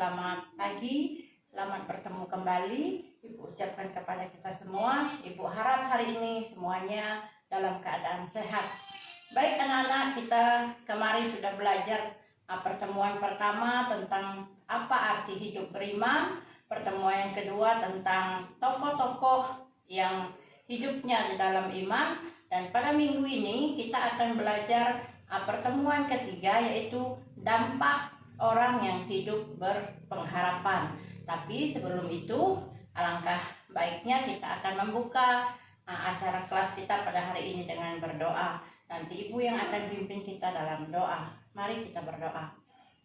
Selamat pagi, selamat bertemu kembali. Ibu ucapkan kepada kita semua, Ibu harap hari ini semuanya dalam keadaan sehat. Baik anak-anak, kita kemarin sudah belajar pertemuan pertama tentang apa arti hidup beriman. Pertemuan yang kedua tentang tokoh-tokoh yang hidupnya di dalam iman. Dan pada minggu ini kita akan belajar pertemuan ketiga, yaitu dampak orang yang hidup berpengharapan. Tapi sebelum itu, alangkah baiknya kita akan membuka acara kelas kita pada hari ini dengan berdoa. Nanti Ibu yang akan pimpin kita dalam doa. Mari kita berdoa.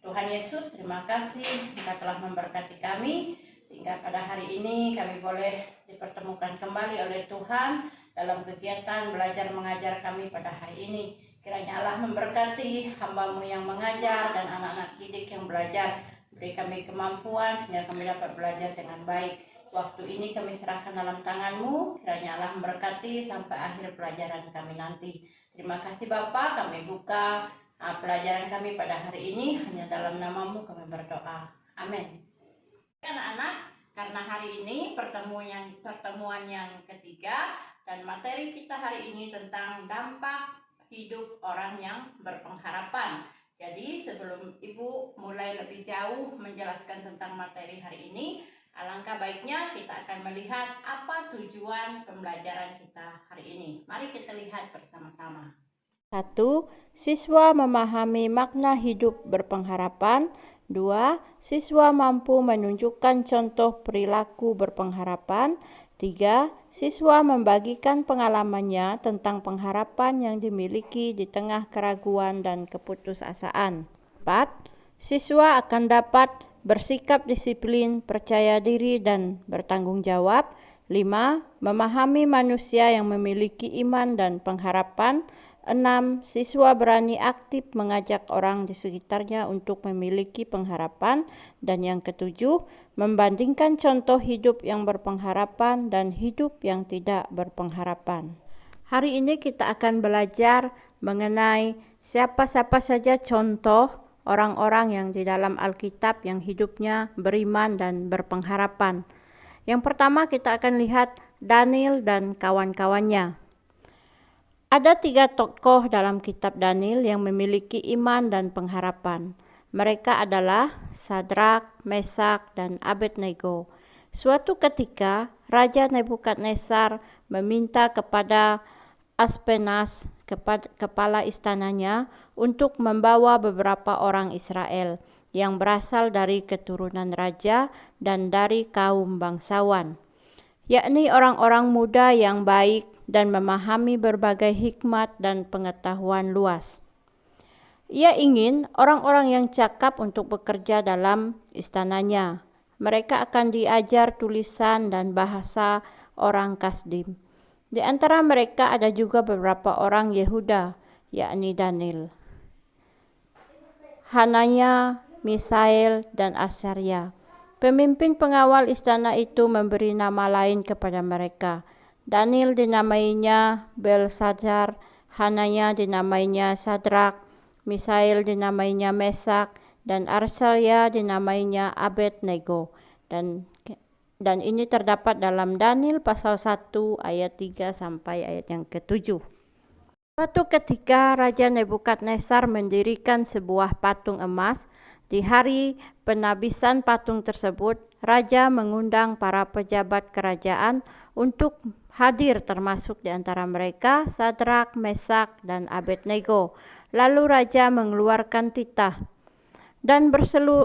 Tuhan Yesus, terima kasih Engkau telah memberkati kami, sehingga pada hari ini kami boleh dipertemukan kembali oleh Tuhan dalam kegiatan belajar mengajar kami pada hari ini. Kiranya Allah memberkati hamba-Mu yang mengajar dan anak-anak didik yang belajar. Beri kami kemampuan sehingga kami dapat belajar dengan baik. Waktu ini kami serahkan dalam tangan-Mu. Kiranya Allah memberkati sampai akhir pelajaran kami nanti. Terima kasih Bapa, kami buka pelajaran kami pada hari ini. Hanya dalam nama-Mu kami berdoa. Amin. Anak-anak, karena hari ini pertemuan yang ketiga dan materi kita hari ini tentang dampak hidup orang yang berpengharapan. Jadi sebelum Ibu mulai lebih jauh menjelaskan tentang materi hari ini, alangkah baiknya kita akan melihat apa tujuan pembelajaran kita hari ini. Mari kita lihat bersama-sama. 1. Siswa memahami makna hidup berpengharapan. 2. Siswa mampu menunjukkan contoh perilaku berpengharapan. 3. Siswa membagikan pengalamannya tentang pengharapan yang dimiliki di tengah keraguan dan keputusasaan. 4. Siswa akan dapat bersikap disiplin, percaya diri, dan bertanggung jawab. 5. Memahami manusia yang memiliki iman dan pengharapan. 6. Siswa berani aktif mengajak orang di sekitarnya untuk memiliki pengharapan. Dan yang ketujuh, membandingkan contoh hidup yang berpengharapan dan hidup yang tidak berpengharapan. Hari ini kita akan belajar mengenai siapa-siapa saja contoh orang-orang yang di dalam Alkitab yang hidupnya beriman dan berpengharapan. Yang pertama kita akan lihat Daniel dan kawan-kawannya. Ada 3 tokoh dalam kitab Daniel yang memiliki iman dan pengharapan. Mereka adalah Sadrak, Mesak, dan Abednego. Suatu ketika, Raja Nebukadnezar meminta kepada Aspenas, kepala istananya, untuk membawa beberapa orang Israel yang berasal dari keturunan raja dan dari kaum bangsawan, yakni orang-orang muda yang baik dan memahami berbagai hikmat dan pengetahuan luas. Ia ingin orang-orang yang cakap untuk bekerja dalam istananya. Mereka akan diajar tulisan dan bahasa orang Kasdim. Di antara mereka ada juga beberapa orang Yehuda, yakni Daniel, Hananya, Misael, dan Asaria. Pemimpin pengawal istana itu memberi nama lain kepada mereka. Daniel dinamainya Belshazzar, Hananya dinamainya Sadrak, Misael dinamainya Mesak, dan Asaria dinamainya Abednego. Dan ini terdapat dalam Daniel pasal 1 ayat 3 sampai ayat yang ke-7. Suatu ketika Raja Nebukadnezar mendirikan sebuah patung emas. Di hari penabisan patung tersebut, Raja mengundang para pejabat kerajaan untuk hadir, termasuk di antara mereka Sadrak, Mesak, dan Abednego. Lalu Raja mengeluarkan titah dan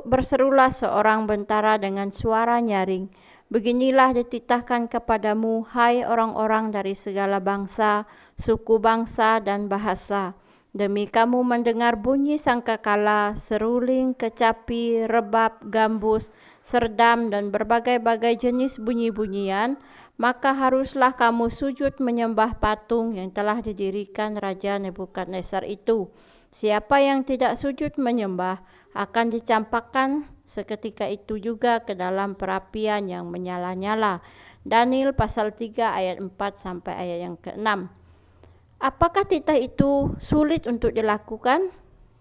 berserulah seorang bentara dengan suara nyaring, "Beginilah dititahkan kepadamu, hai orang-orang dari segala bangsa, suku bangsa, dan bahasa. Demi kamu mendengar bunyi sangkakala, seruling, kecapi, rebab, gambus, serdam, dan berbagai-bagai jenis bunyi-bunyian, maka haruslah kamu sujud menyembah patung yang telah didirikan Raja Nebukadnezar itu. Siapa yang tidak sujud menyembah akan dicampakkan seketika itu juga ke dalam perapian yang menyala-nyala." Daniel pasal 3 ayat 4 sampai ayat yang ke-6. Apakah titah itu sulit untuk dilakukan?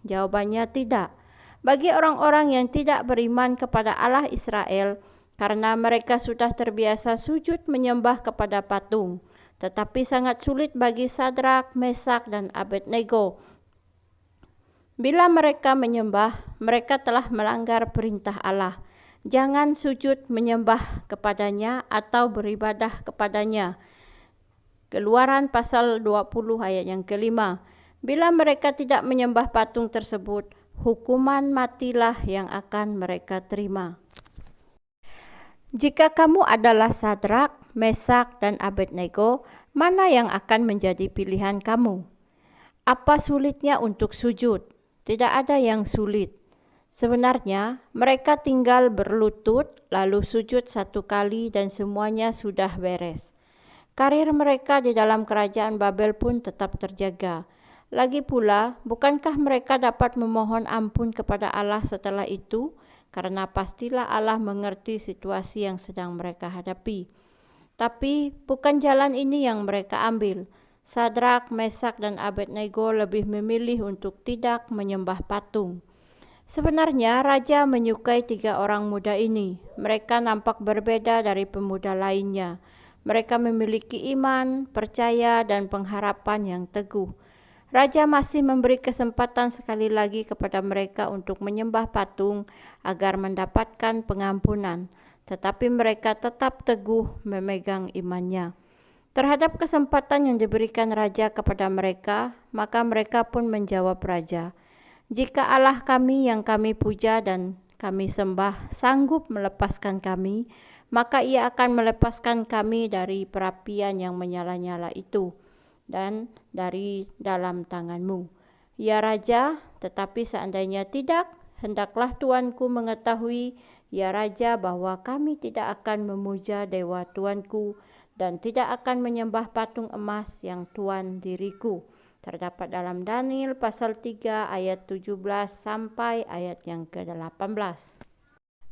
Jawabannya tidak. Bagi orang-orang yang tidak beriman kepada Allah Israel, karena mereka sudah terbiasa sujud menyembah kepada patung, tetapi sangat sulit bagi Sadrak, Mesak, dan Abednego. Bila mereka menyembah, mereka telah melanggar perintah Allah. Jangan sujud menyembah kepadanya atau beribadah kepadanya. Keluaran pasal 20 ayat yang kelima. Bila mereka tidak menyembah patung tersebut, hukuman matilah yang akan mereka terima. Jika kamu adalah Sadrak, Mesak, dan Abednego, mana yang akan menjadi pilihan kamu? Apa sulitnya untuk sujud? Tidak ada yang sulit. Sebenarnya, mereka tinggal berlutut, lalu sujud 1 kali dan semuanya sudah beres. Karir mereka di dalam kerajaan Babel pun tetap terjaga. Lagi pula, bukankah mereka dapat memohon ampun kepada Allah setelah itu? Karena pastilah Allah mengerti situasi yang sedang mereka hadapi. Tapi bukan jalan ini yang mereka ambil. Sadrak, Mesak, dan Abednego lebih memilih untuk tidak menyembah patung. Sebenarnya raja menyukai 3 orang muda ini. Mereka nampak berbeda dari pemuda lainnya. Mereka memiliki iman, percaya, dan pengharapan yang teguh. Raja masih memberi kesempatan sekali lagi kepada mereka untuk menyembah patung agar mendapatkan pengampunan. Tetapi mereka tetap teguh memegang imannya. Terhadap kesempatan yang diberikan raja kepada mereka, maka mereka pun menjawab raja, "Jika Allah kami yang kami puja dan kami sembah sanggup melepaskan kami, maka ia akan melepaskan kami dari perapian yang menyala-nyala itu dan dari dalam tanganmu." Ya Raja, tetapi seandainya tidak, hendaklah tuanku mengetahui, ya Raja, bahwa kami tidak akan memuja dewa tuanku dan tidak akan menyembah patung emas yang tuan diriku. Terdapat dalam Daniel pasal 3 ayat 17 sampai ayat yang ke-18.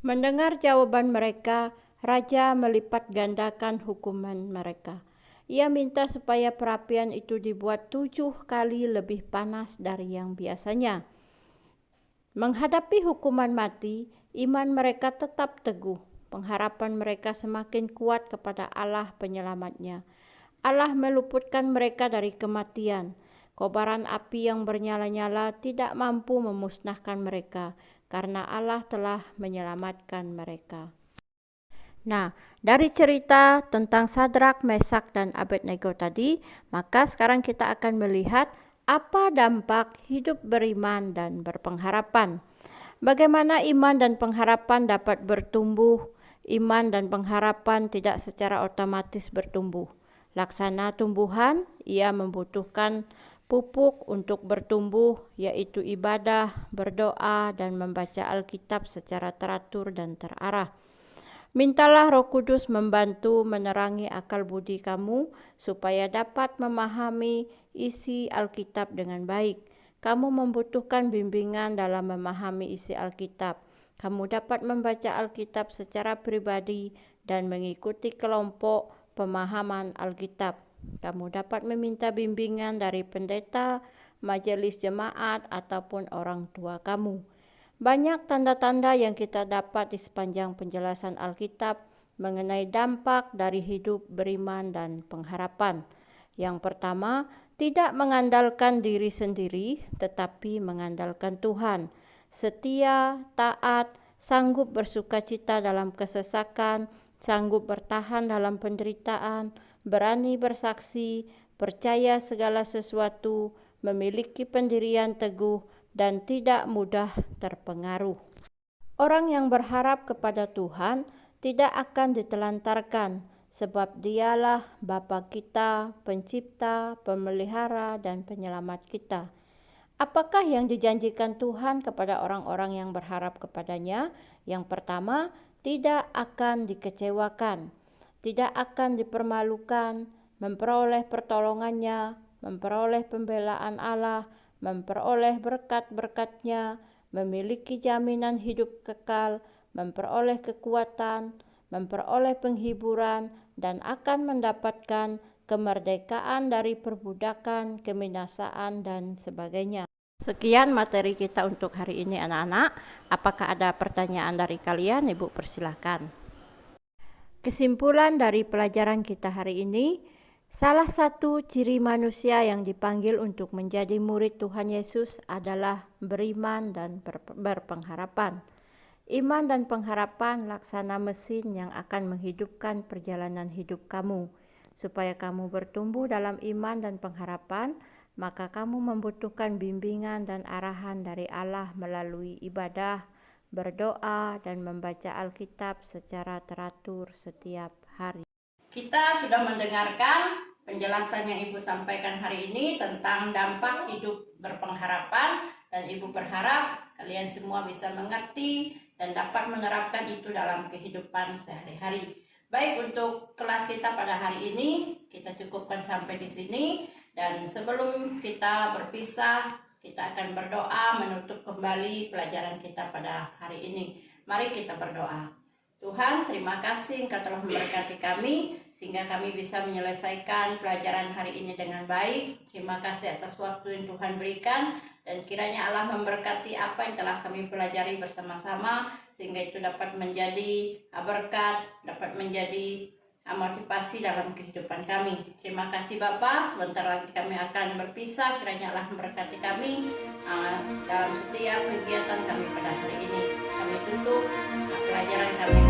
Mendengar jawaban mereka, raja melipat gandakan hukuman mereka. Ia minta supaya perapian itu dibuat 7 kali lebih panas dari yang biasanya. Menghadapi hukuman mati, iman mereka tetap teguh. Pengharapan mereka semakin kuat kepada Allah penyelamatnya. Allah meluputkan mereka dari kematian. Kobaran api yang bernyala-nyala tidak mampu memusnahkan mereka, karena Allah telah menyelamatkan mereka. Nah, dari cerita tentang Sadrak, Mesak, dan Abednego tadi, maka sekarang kita akan melihat apa dampak hidup beriman dan berpengharapan. Bagaimana iman dan pengharapan dapat bertumbuh. Iman dan pengharapan tidak secara otomatis bertumbuh. Laksana tumbuhan, ia membutuhkan pupuk untuk bertumbuh, yaitu ibadah, berdoa, dan membaca Alkitab secara teratur dan terarah. Mintalah Roh Kudus membantu menerangi akal budi kamu supaya dapat memahami isi Alkitab dengan baik. Kamu membutuhkan bimbingan dalam memahami isi Alkitab. Kamu dapat membaca Alkitab secara pribadi dan mengikuti kelompok pemahaman Alkitab. Kamu dapat meminta bimbingan dari pendeta, majelis jemaat, ataupun orang tua kamu. Banyak tanda-tanda yang kita dapat di sepanjang penjelasan Alkitab mengenai dampak dari hidup beriman dan pengharapan. Yang pertama, tidak mengandalkan diri sendiri, tetapi mengandalkan Tuhan. Setia, taat, sanggup bersukacita dalam kesesakan, sanggup bertahan dalam penderitaan, berani bersaksi, percaya segala sesuatu, memiliki pendirian teguh, dan tidak mudah terpengaruh. Orang yang berharap kepada Tuhan tidak akan ditelantarkan, sebab Dialah Bapa kita, Pencipta, Pemelihara, dan Penyelamat kita. Apakah yang dijanjikan Tuhan kepada orang-orang yang berharap kepadanya? Yang pertama, tidak akan dikecewakan, tidak akan dipermalukan, memperoleh pertolongannya, memperoleh pembelaan Allah, memperoleh berkat-berkat-Nya, memiliki jaminan hidup kekal, memperoleh kekuatan, memperoleh penghiburan, dan akan mendapatkan kemerdekaan dari perbudakan, kebinasaan, dan sebagainya. Sekian materi kita untuk hari ini anak-anak. Apakah ada pertanyaan dari kalian? Ibu persilahkan. Kesimpulan dari pelajaran kita hari ini, salah satu ciri manusia yang dipanggil untuk menjadi murid Tuhan Yesus adalah beriman dan berpengharapan. Iman dan pengharapan laksana mesin yang akan menghidupkan perjalanan hidup kamu. Supaya kamu bertumbuh dalam iman dan pengharapan, maka kamu membutuhkan bimbingan dan arahan dari Allah melalui ibadah, berdoa, dan membaca Alkitab secara teratur setiap hari. Kita sudah mendengarkan penjelasan yang Ibu sampaikan hari ini tentang dampak hidup berpengharapan, dan Ibu berharap kalian semua bisa mengerti dan dapat menerapkan itu dalam kehidupan sehari-hari. Baik, untuk kelas kita pada hari ini kita cukupkan sampai di sini. Dan sebelum kita berpisah, kita akan berdoa menutup kembali pelajaran kita pada hari ini. Mari kita berdoa. Tuhan, terima kasih Engkau telah memberkati kami, sehingga kami bisa menyelesaikan pelajaran hari ini dengan baik. Terima kasih atas waktu yang Tuhan berikan, dan kiranya Allah memberkati apa yang telah kami pelajari bersama-sama, sehingga itu dapat menjadi berkat, dapat menjadi motivasi dalam kehidupan kami. Terima kasih Bapak. Sebentar lagi kami akan berpisah. Kiranya Allah memberkati kami dalam setiap kegiatan kami pada hari ini. Kami tutup pelajaran kami